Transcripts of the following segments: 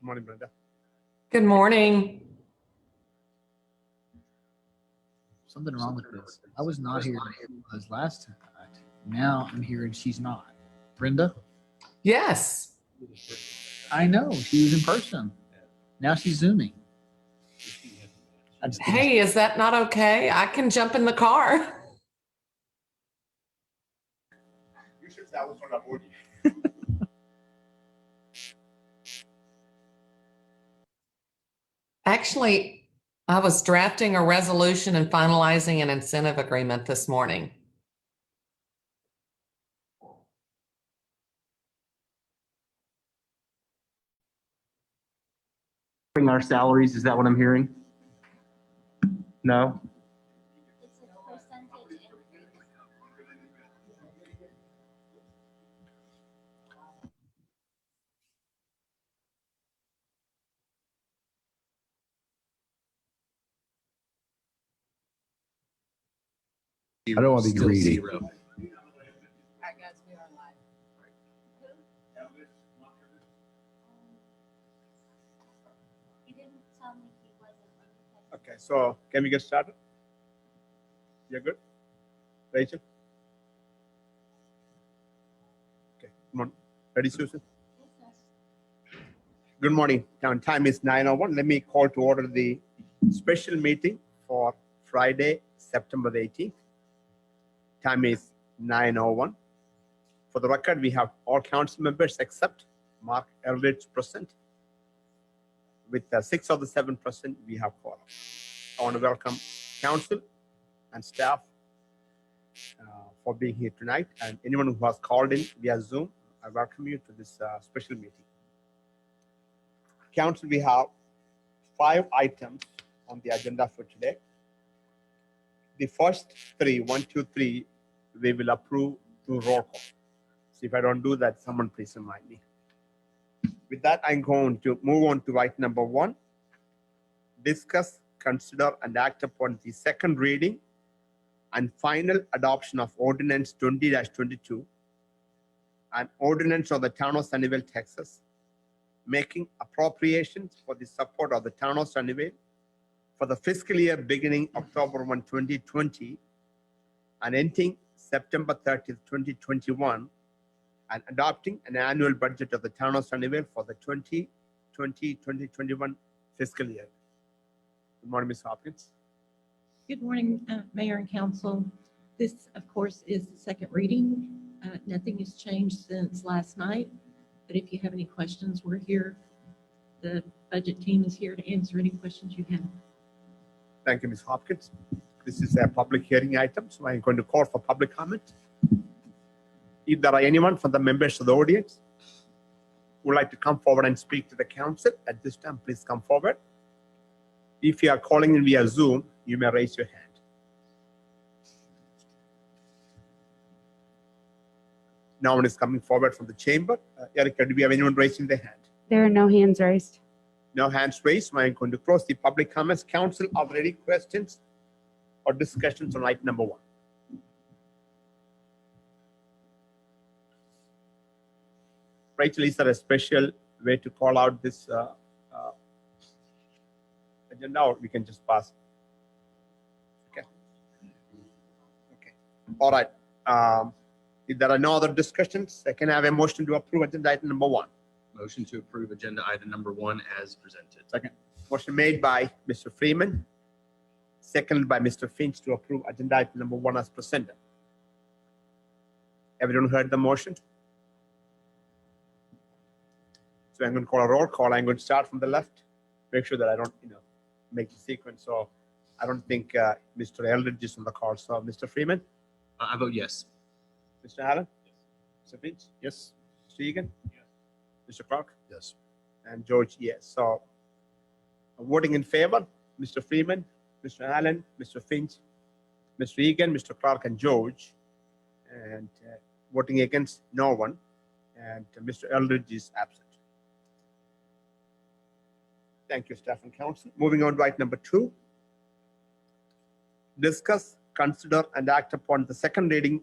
Good morning, Brenda. Good morning. Something wrong with this. I was not here as last time. Now I'm here and she's not. Brenda? Yes. I know. She was in person. Now she's Zooming. Hey, is that not okay? I can jump in the car. You should say I was on a board. Actually, I was drafting a resolution and finalizing an incentive agreement this morning. Our salaries, is that what I'm hearing? No? It's a percentage increase. I don't want to be Still greedy. zero. All right, guys, we are live. He didn't tell me he wasn't. Okay, so can we get started? You're good? Rachel? Okay, come on. Ready, Susan? Good morning. Now, time is 9:01. Let me call to order the special meeting for Friday, September the 18th. Time is 9:01. For the record, we have all council members except Mark Eldridge present. With 6 of the 7 present, we have quorum. I want to welcome council and staff for being here tonight, and anyone who has called in via Zoom, I welcome you to this special meeting. Council, we have 5 items on the agenda for today. The first 3, 1, 2, 3, we will approve through roll call. So if I don't do that, someone please remind me. With that, I'm going to move on to item number 1. Discuss, consider, and act upon the second reading and final adoption of Ordinance 20-22, an ordinance of the Town of Sunnyvale, Texas, making appropriations for the support of the Town of Sunnyvale for the fiscal year beginning October 1, 2020, and ending September 30th, 2021, and adopting an annual budget of the Town of Sunnyvale for the 2020-2021 fiscal year. Good morning, Ms. Hopkins. Good morning, Mayor and Council. This, of course, is the second reading. Nothing has changed since last night, but if you have any questions, we're here. The budget team is here to answer any questions you have. Thank you, Ms. Hopkins. This is a public hearing item, so I'm going to call for public comment. If there are anyone from the members of the audience who would like to come forward and speak to the council at this time, please come forward. If you are calling in via Zoom, you may raise your hand. No one is coming forward from the chamber. Erica, do we have anyone raising their hand? There are no hands raised. No hands raised. I'm going to close the public comments. Council, are there any questions or discussions on item number 1? Rachel, is there a special way to call out this agenda, or we can just pass? Okay. Okay. All right. If there are no other discussions, I can have a motion to approve agenda item number 1. Motion to approve agenda item number 1 as presented. Second. Motion made by Mr. Freeman, seconded by Mr. Finch to approve agenda item number 1 as presented. Everyone heard the motion? So I'm going to call a roll call. I'm going to start from the left. Make sure that I don't, make the sequence. So I don't think Mr. Eldridge is on the call. So Mr. Freeman? I vote yes. Mr. Allen? Yes. Mr. Finch? Yes. Mr. Egan? Yes. Mr. Clark? Yes. And George, yes. So voting in favor, Mr. Freeman, Mr. Allen, Mr. Finch, Mr. Egan, Mr. Clark, and George. And voting against, no one. And Mr. Eldridge is absent. Thank you, staff and council. Moving on to item number 2. Discuss, consider, and act upon the second reading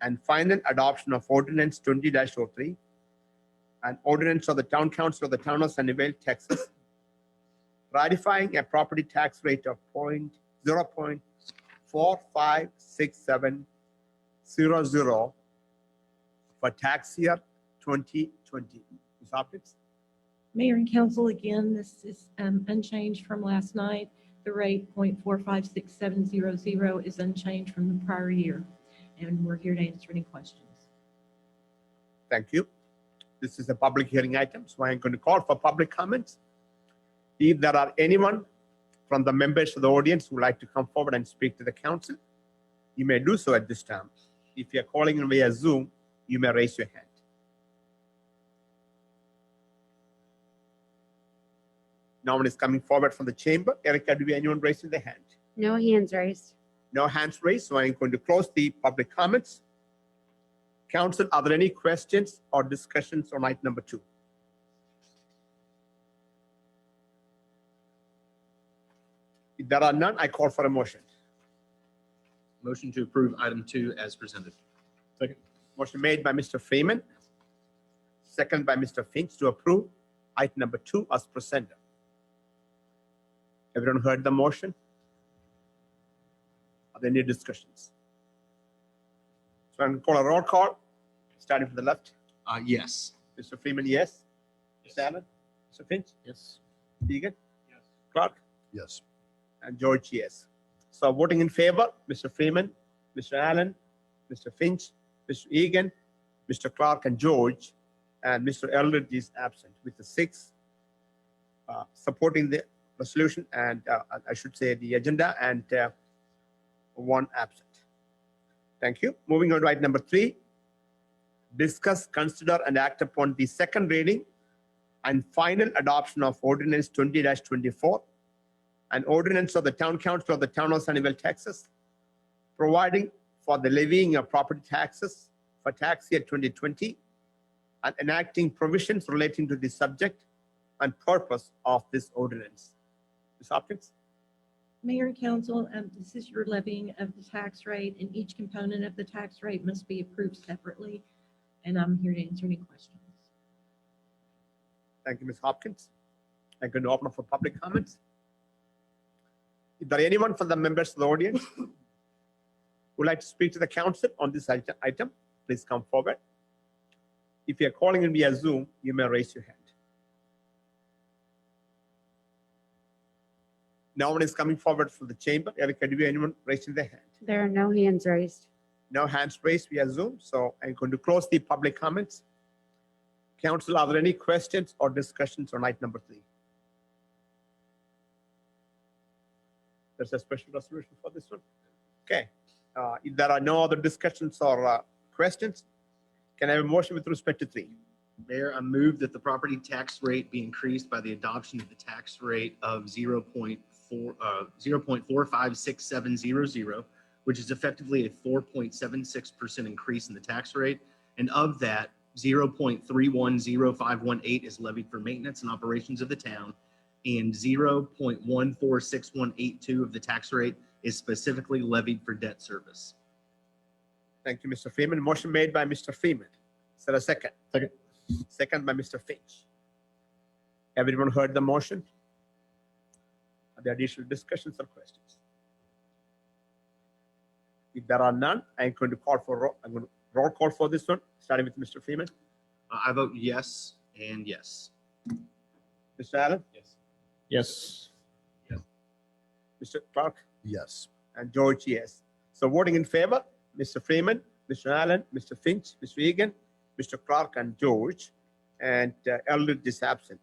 and final adoption of Ordinance 20-03, An ordinance of the Town Council of the Town of Sunnyvale, Texas, ratifying a property tax rate of 0.456700 for tax year 2020. Ms. Hopkins? Mayor and council, again, this is unchanged from last night. The rate 0.456700 is unchanged from the prior year. And we're here to answer any questions. Thank you. This is a public hearing item, so I'm going to call for public comments. If there are anyone from the members of the audience who would like to come forward and speak to the council, you may do so at this time. If you're calling in via Zoom, you may raise your hand. No one is coming forward from the chamber. Erica, do we have anyone raising their hand? No hands raised. No hands raised, so I'm going to close the public comments. Council, are there any questions or discussions on item number 2? If there are none, I call for a motion. Motion to approve item 2 as presented. Motion made by Mr. Freeman, second by Mr. Finch to approve item number 2 as presented. Everyone heard the motion? Are there any discussions? So I'm going to call a roll call, starting from the left. Yes. Mr. Freeman, yes. Mr. Allen? Mr. Finch? Yes. Egan? Yes. Clark? Yes. And George, yes. So voting in favor, Mr. Freeman, Mr. Allen, Mr. Finch, Mr. Egan, Mr. Clark, and George, and Mr. Eldridge is absent, with the 6 supporting the resolution, and I should say the agenda, and 1 absent. Thank you. Moving on to item number 3, discuss, consider, and act upon the second reading and final adoption of Ordinance 20-24, an ordinance of the Town Council of the Town of Sunnyvale, Texas, providing for the levying of property taxes for tax year 2020 and enacting provisions relating to the subject and purpose of this ordinance. Ms. Hopkins? Mayor and council, this is your levying of the tax rate, and each component of the tax rate must be approved separately. And I'm here to answer any questions. Thank you, Ms. Hopkins. I'm going to open up for public comments. If there anyone from the members of the audience who would like to speak to the council on this item, please come forward. If you're calling in via Zoom, you may raise your hand. No one is coming forward from the chamber. Erica, do we have anyone raising their hand? There are no hands raised. No hands raised via Zoom, so I'm going to close the public comments. Council, are there any questions or discussions on item number 3? There's a special resolution for this one. Okay. If there are no other discussions or questions, can I have a motion with respect to 3? Mayor, I move that the property tax rate be increased by the adoption of the tax rate of 0.456700, which is effectively a 4.76% increase in the tax rate. And of that, 0.310518 is levied for maintenance and operations of the town, and 0.146182 of the tax rate is specifically levied for debt service. Thank you, Mr. Freeman. Motion made by Mr. Freeman. Is there a second? Second. Second by Mr. Finch. Everyone heard the motion? Are there additional discussions or questions? If there are none, I'm going to call for roll call for this one, starting with Mr. Freeman. I vote yes and yes. Mr. Allen? Yes. Yes. Mr. Clark? Yes. And George, yes. So voting in favor, Mr. Freeman, Mr. Allen, Mr. Finch, Mr. Egan, Mr. Clark, and George, and Eldridge is absent.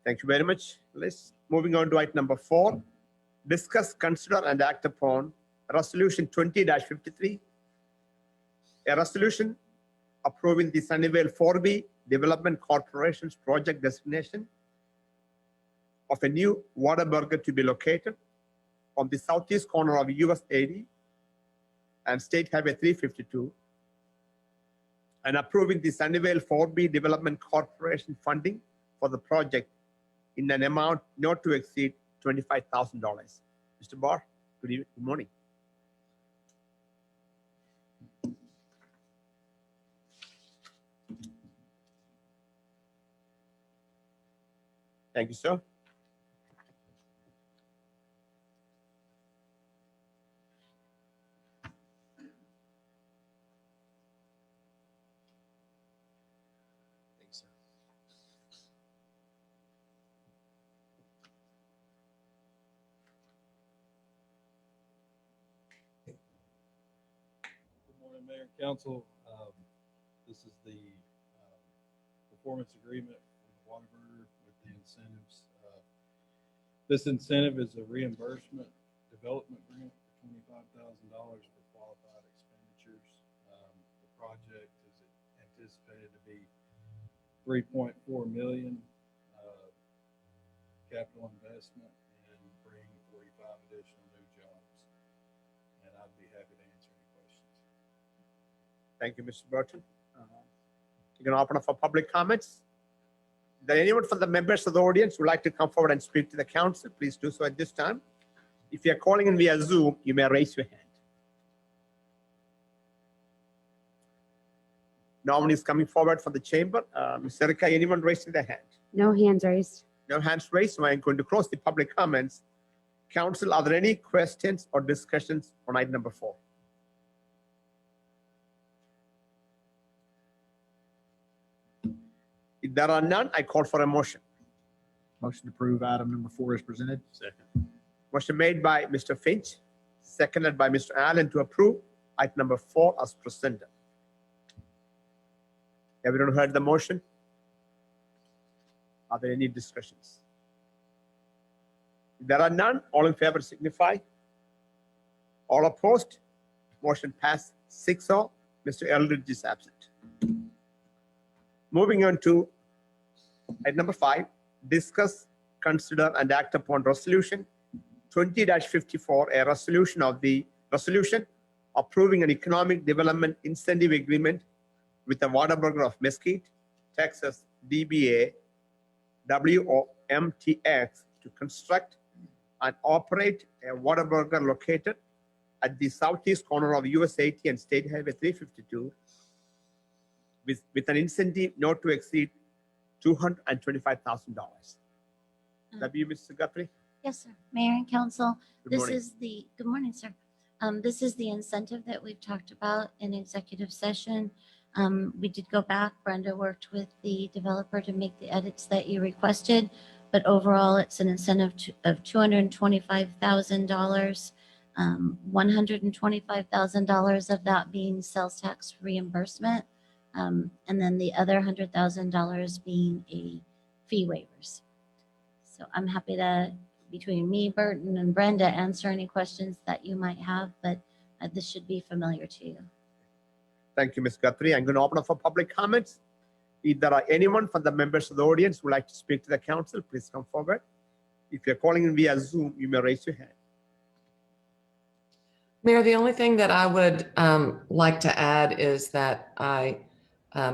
Thank you very much, Liz. Moving on to item number 4, discuss, consider, and act upon Resolution 20-53, a resolution approving the Sunnyvale 4B Development Corporation's project designation of a new Whataburger to be located on the southeast corner of US 80 and State Highway 352, and approving the Sunnyvale 4B Development Corporation funding for the project in an amount not to exceed $25,000. Mr. Barr, good morning. Thank you, sir. Thanks, sir. Good morning, Mayor and Council. This is the performance agreement with Whataburger with the incentives. This incentive is a reimbursement development grant for $25,000 for qualified expenditures. The project is anticipated to be $3.4 million capital investment and bring 45 additional new jobs. And I'd be happy to answer any questions. Thank you, Mr. Burton. You can open up for public comments. Is there anyone from the members of the audience who would like to come forward and speak to the council? Please do so at this time. If you're calling in via Zoom, you may raise your hand. No one is coming forward from the chamber. Ms. Erica, anyone raising their hand? No hands raised. No hands raised, so I'm going to close the public comments. Council, are there any questions or discussions on item number 4? If there are none, I call for a motion. Motion to approve item number 4 is presented. Second. Motion made by Mr. Finch, seconded by Mr. Allen to approve item number 4 as presented. Everyone heard the motion? Are there any discussions? If there are none, all in favor signify. All opposed? Motion passed 6-0. Mr. Eldridge is absent. Moving on to item number 5, discuss, consider, and act upon resolution 20-54, a resolution approving an economic development incentive agreement with the Whataburger of Mesquite, Texas, DBA WOMTX to construct and operate a Whataburger located at the southeast corner of US 80 and State Highway 352 with an incentive not to exceed $225,000. That be Mr. Guthrie? Yes, sir. Mayor and council, Good this morning. is the, good morning, sir. This is the incentive that we've talked about in executive session. We did go back. Brenda worked with the developer to make the edits that you requested, but overall it's an incentive of $225,000. $125,000 of that being sales tax reimbursement. And then the other $100,000 being a fee waivers. So I'm happy to, between me, Burton, and Brenda, answer any questions that you might have, but this should be familiar to you. Thank you, Ms. Guthrie. I'm going to open up for public comments. If there are anyone from the members of the audience who would like to speak to the council, please come forward. If you're calling in via Zoom, you may raise your hand. Mayor, the only thing that I would like to add is that I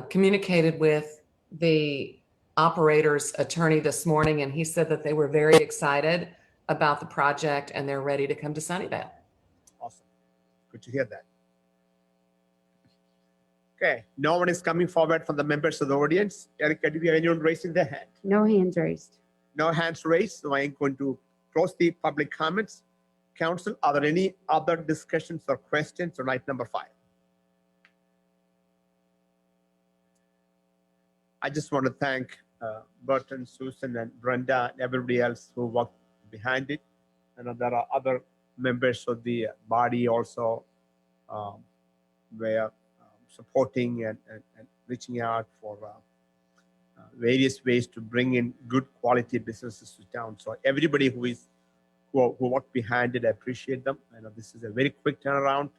communicated with the operator's attorney this morning, and he said that they were very excited about the project and they're ready to come to Sunnyvale. Awesome. Good to hear that. Okay, no one is coming forward from the members of the audience. Erica, do we have anyone raising their hand? No hands raised. No hands raised, so I am going to close the public comments. Council, are there any other discussions or questions on item number 5? I just want to thank Burton, Susan, and Brenda, and everybody else who worked behind it. And there are other members of the body also were supporting and reaching out for various ways to bring in good quality businesses to town. So everybody who worked behind it, I appreciate them. I know this is a very quick turnaround.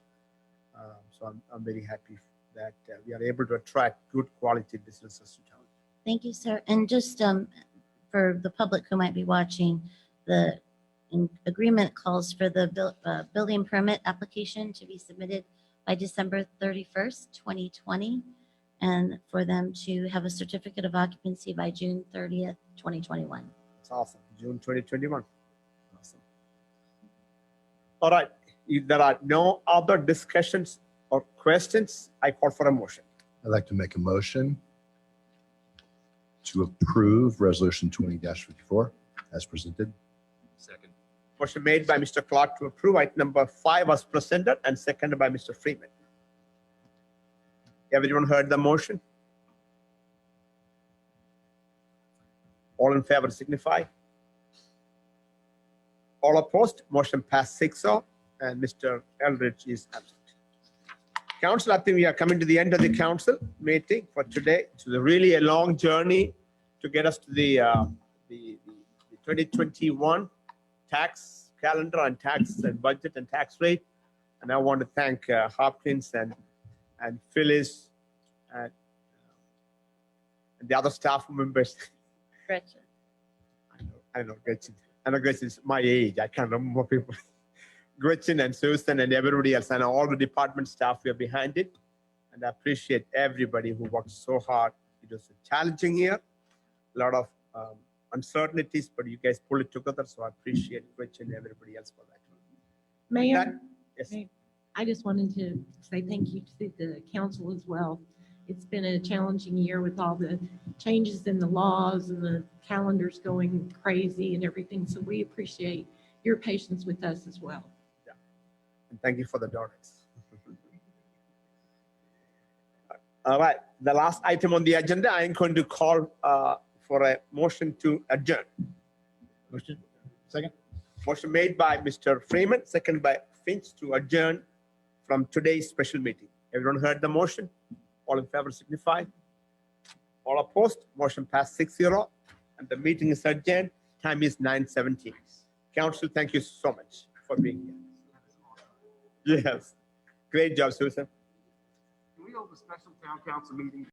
So I'm very happy that we are able to attract good quality businesses to town. Thank you, sir. And just for the public who might be watching, the agreement calls for the building permit application to be submitted by December 31st, 2020, and for them to have a certificate of occupancy by June 30th, 2021. It's awesome. June 2021. Awesome. All right. If there are no other discussions or questions, I call for a motion. I'd like to make a motion to approve Resolution 20-54 as presented. Second. Motion made by Mr. Clark to approve item number 5 was presented and seconded by Mr. Freeman. Everyone heard the motion? All in favor signify. All opposed, motion passed 6-0, and Mr. Eldridge is absent. Council, I think we are coming to the end of the council meeting for today. It's really a long journey to get us to the 2021 tax calendar and tax and budget and tax rate. And I want to thank Hopkins and Phyllis and the other staff members. Gretchen. I know Gretchen. I know Gretchen is my age. I can't remember people. Gretchen and Susan and everybody else and all the department staff who are behind it. And I appreciate everybody who worked so hard. It was a challenging year, a lot of uncertainties, but you guys pull it together. So I appreciate Gretchen and everybody else for that. Mayor, Yes. I just wanted to say thank you to the council as well. It's been a challenging year with all the changes in the laws and the calendars going crazy and everything. So we appreciate your patience with us as well. And thank you for the donuts. All right, the last item on the agenda, I'm going to call for a motion to adjourn. Motion. Second. Motion made by Mr. Freeman, second by Finch to adjourn from today's special meeting. Everyone heard the motion? All in favor signify. All opposed, motion passed 6-0, and the meeting is adjourned. Time is 9:17. Council, thank you so much for being here. Yes, great job, Susan. Can we hold a special town council meeting